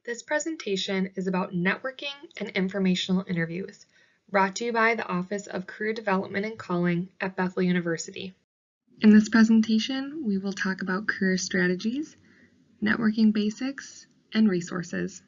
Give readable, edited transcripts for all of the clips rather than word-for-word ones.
This presentation is about networking and informational interviews, brought to you by the Office of Career Development and Calling at Bethel University. In this presentation, we will talk about career strategies, networking basics, and resources.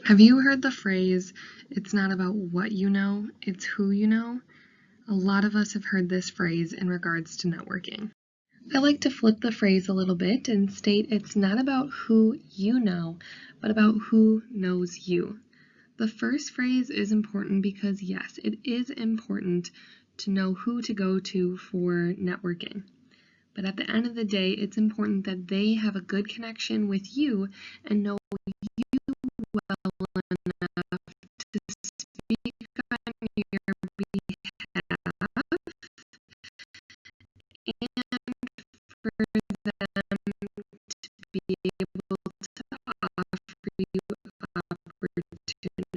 Have you heard the phrase, "It's not about what you know, it's who you know"? A lot of us have heard this phrase in regards to networking. I like to flip the phrase a little bit and state it's not about who you know, but about who knows you. The first phrase is important because, yes, it is important to know who to go to for networking. But at the end of the day, it's important that they have a good connection with you and know you well enough to speak on your behalf and for them to be able to offer you opportunities.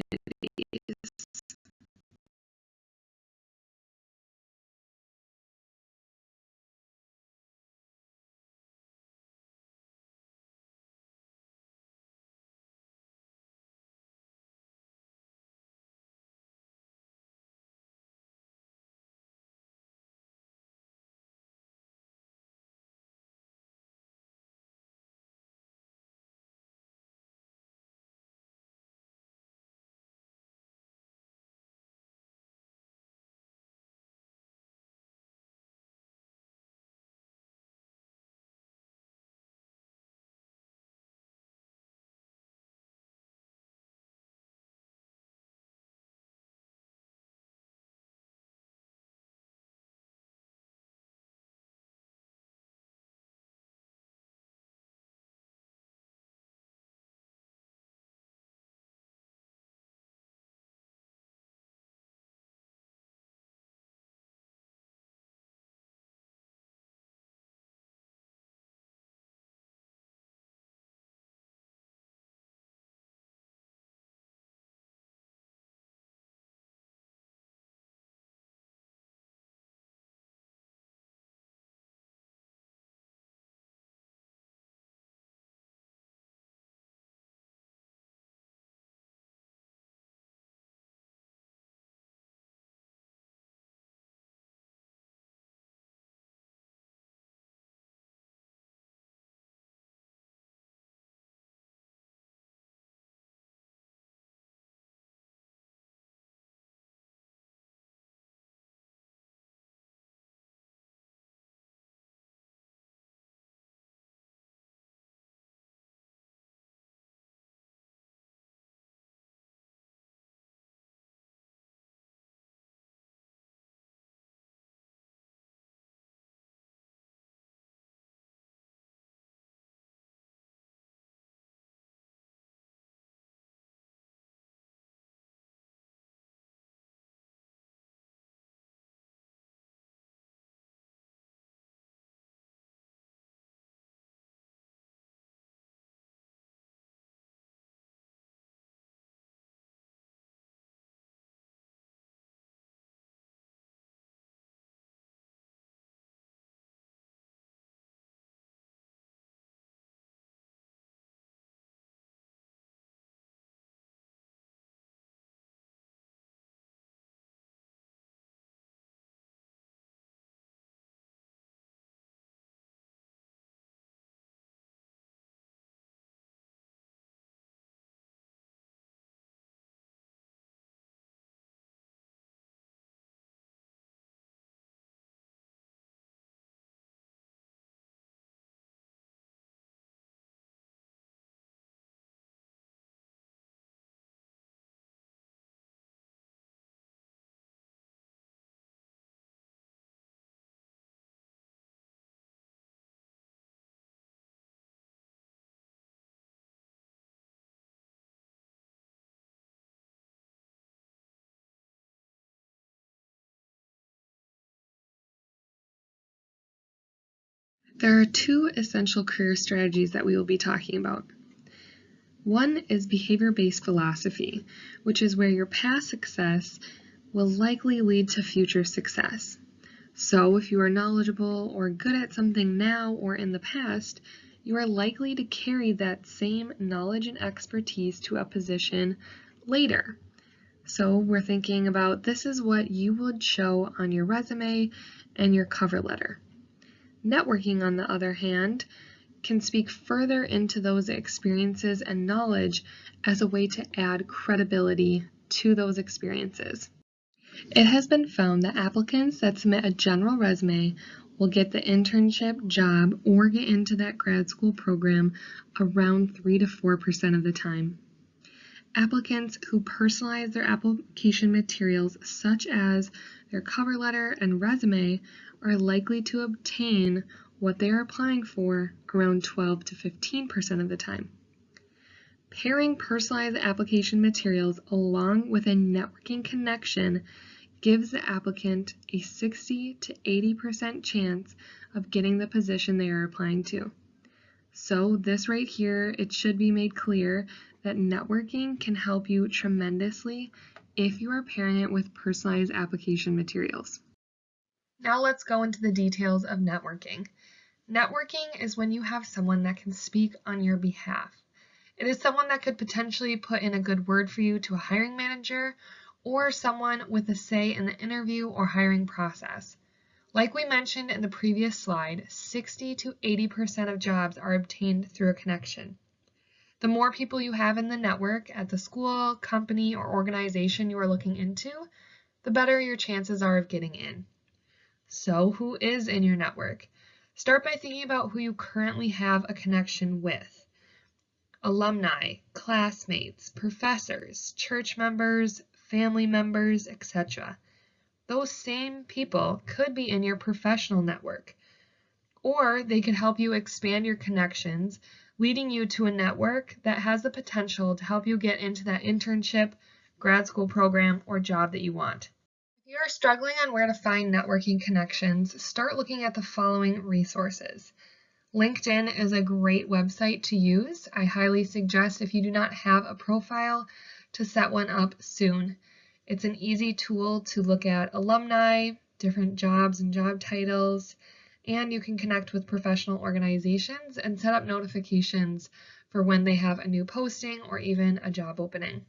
There are two essential career strategies that we will be talking about. One is behavior-based philosophy, which is where your past success will likely lead to future success. So if you are knowledgeable or good at something now or in the past, you are likely to carry that same knowledge and expertise to a position later. So we're thinking about this is what you would show on your resume and your cover letter. Networking, on the other hand, can speak further into those experiences and knowledge as a way to add credibility to those experiences. It has been found that applicants that submit a general resume will get the internship, job, or get into that grad school program around 3 to 4% of the time. Applicants who personalize their application materials, such as their cover letter and resume, are likely to obtain what they are applying for around 12 to 15% of the time. Pairing personalized application materials along with a networking connection gives the applicant a 60 to 80% chance of getting the position they are applying to. So this right here, it should be made clear that networking can help you tremendously if you are pairing it with personalized application materials. Now let's go into the details of networking. Networking is when you have someone that can speak on your behalf. It is someone that could potentially put in a good word for you to a hiring manager or someone with a say in the interview or hiring process. Like we mentioned in the previous slide, 60 to 80% of jobs are obtained through a connection. The more people you have in the network at the school, company, or organization you are looking into, the better your chances are of getting in. So, who is in your network? Start by thinking about who you currently have a connection with. Alumni, classmates, professors, church members, family members, etc. Those same people could be in your professional network, or they could help you expand your connections, leading you to a network that has the potential to help you get into that internship, grad school program, or job that you want. If you are struggling on where to find networking connections, start looking at the following resources. LinkedIn is a great website to use. I highly suggest, if you do not have a profile, to set one up soon. It's an easy tool to look at alumni, different jobs and job titles, and you can connect with professional organizations and set up notifications for when they have a new posting or even a job opening.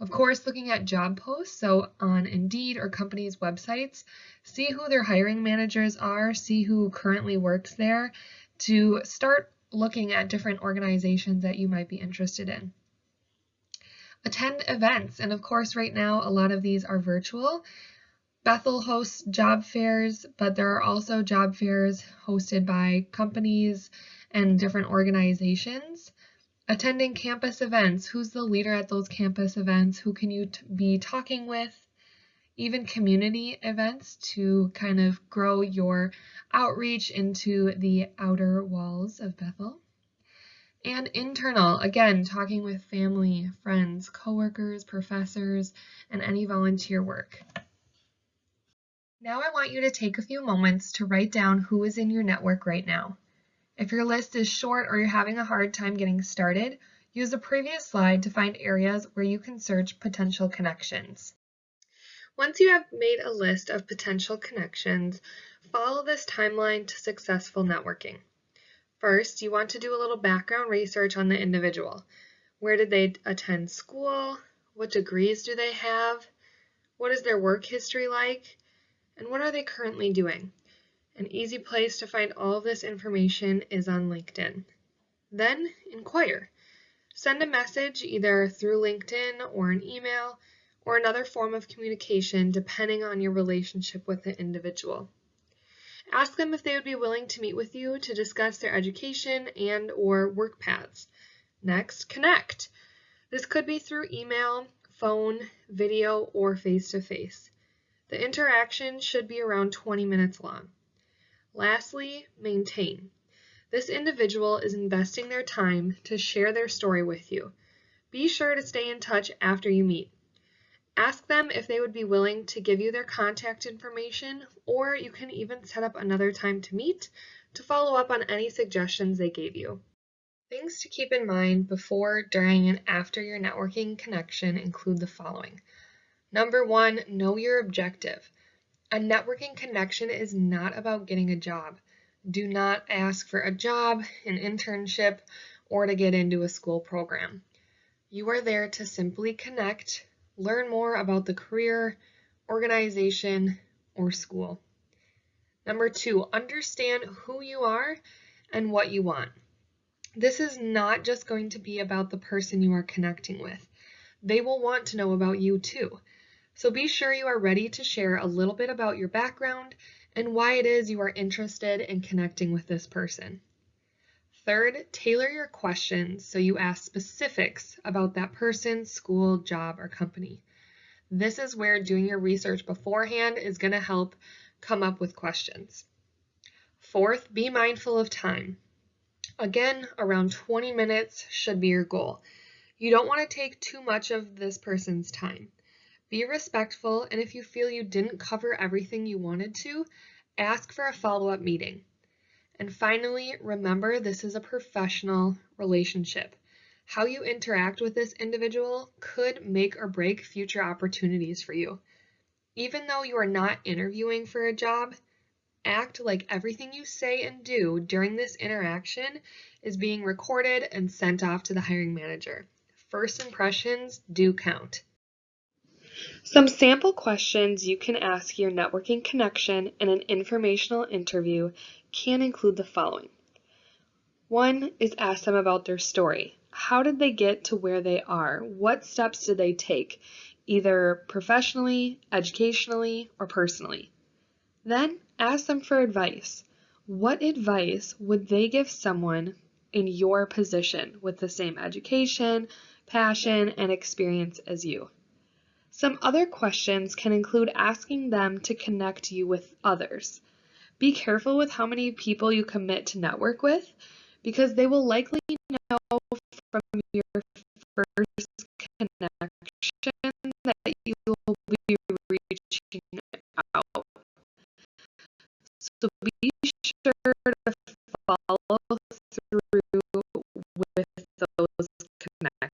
Of course, looking at job posts, so on Indeed or companies' websites, see who their hiring managers are, see who currently works there, to start looking at different organizations that you might be interested in. Attend events, and of course right now a lot of these are virtual. Bethel hosts job fairs, but there are also job fairs hosted by companies and different organizations. Attending campus events, who's the leader at those campus events, who can you be talking with? Even community events to kind of grow your outreach into the outer walls of Bethel. And internal, again, talking with family, friends, coworkers, professors, and any volunteer work. Now I want you to take a few moments to write down who is in your network right now. If your list is short or you're having a hard time getting started, use the previous slide to find areas where you can search potential connections. Once you have made a list of potential connections, follow this timeline to successful networking. First, you want to do a little background research on the individual. Where did they attend school? What degrees do they have? What is their work history like? And what are they currently doing? An easy place to find all of this information is on LinkedIn. Then, inquire. Send a message either through LinkedIn or an email or another form of communication depending on your relationship with the individual. Ask them if they would be willing to meet with you to discuss their education and or work paths. Next, connect. This could be through email, phone, video, or face-to-face. The interaction should be around 20 minutes long. Lastly, maintain. This individual is investing their time to share their story with you. Be sure to stay in touch after you meet. Ask them if they would be willing to give you their contact information, or you can even set up another time to meet to follow up on any suggestions they gave you. Things to keep in mind before, during, and after your networking connection include the following. Number 1, know your objective. A networking connection is not about getting a job. Do not ask for a job, an internship, or to get into a school program. You are there to simply connect, learn more about the career, organization, or school. Number 2, understand who you are and what you want. This is not just going to be about the person you are connecting with. They will want to know about you too. So be sure you are ready to share a little bit about your background and why it is you are interested in connecting with this person. Third, tailor your questions so you ask specifics about that person, school, job, or company. This is where doing your research beforehand is going to help come up with questions. Fourth, be mindful of time. Again, around 20 minutes should be your goal. You don't want to take too much of this person's time. Be respectful, and if you feel you didn't cover everything you wanted to, ask for a follow-up meeting. And finally, remember this is a professional relationship. How you interact with this individual could make or break future opportunities for you. Even though you are not interviewing for a job, act like everything you say and do during this interaction is being recorded and sent off to the hiring manager. First impressions do count. Some sample questions you can ask your networking connection in an informational interview can include the following. 1 is ask them about their story. How did they get to where they are? What steps did they take, either professionally, educationally, or personally? Then ask them for advice. What advice would they give someone in your position with the same education, passion, and experience as you? Some other questions can include asking them to connect you with others. Be careful with how many people you commit to network with, because they will likely know from your first connection that you will be reaching out. So be sure to follow through with those connections.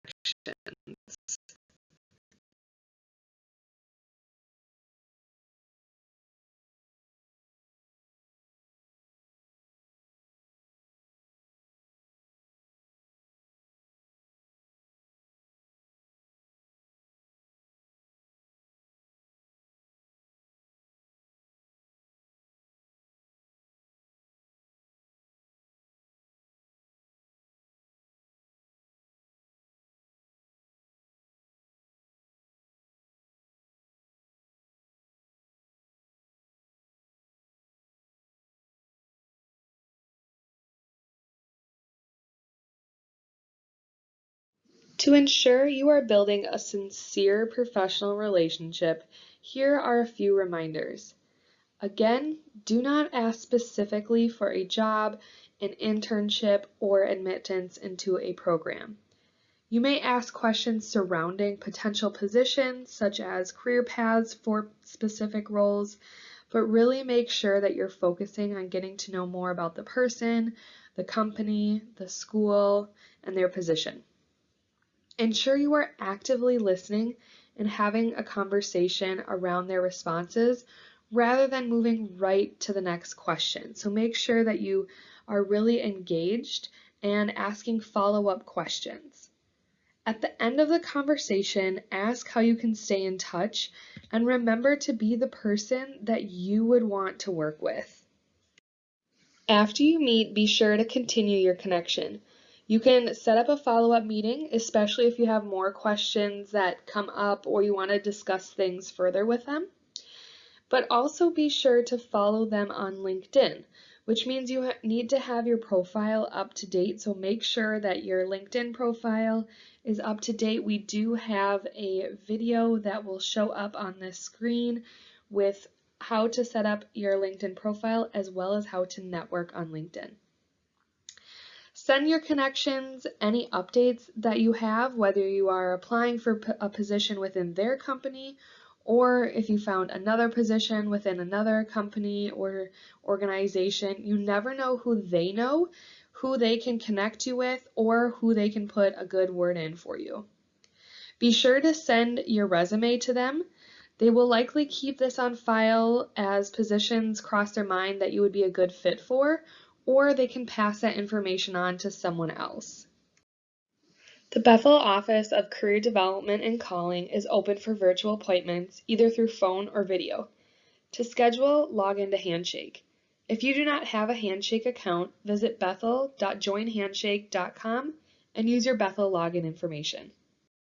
To ensure you are building a sincere professional relationship, here are a few reminders. Again, do not ask specifically for a job, an internship, or admittance into a program. You may ask questions surrounding potential positions, such as career paths for specific roles, but really make sure that you're focusing on getting to know more about the person, the company, the school, and their position. Ensure you are actively listening and having a conversation around their responses rather than moving right to the next question. So make sure that you are really engaged and asking follow-up questions. At the end of the conversation, ask how you can stay in touch and remember to be the person that you would want to work with. After you meet, be sure to continue your connection. You can set up a follow-up meeting, especially if you have more questions that come up or you want to discuss things further with them. But also be sure to follow them on LinkedIn, which means you need to have your profile up to date. So make sure that your LinkedIn profile is up to date. We do have a video that will show up on this screen with how to set up your LinkedIn profile as well as how to network on LinkedIn. Send your connections any updates that you have, whether you are applying for a position within their company or if you found another position within another company or organization. You never know who they know, who they can connect you with, or who they can put a good word in for you. Be sure to send your resume to them. They will likely keep this on file as positions cross their mind that you would be a good fit for, or they can pass that information on to someone else. The Bethel Office of Career Development and Calling is open for virtual appointments, either through phone or video. To schedule, log into Handshake. If you do not have a Handshake account, visit bethel.joinhandshake.com and use your Bethel login information.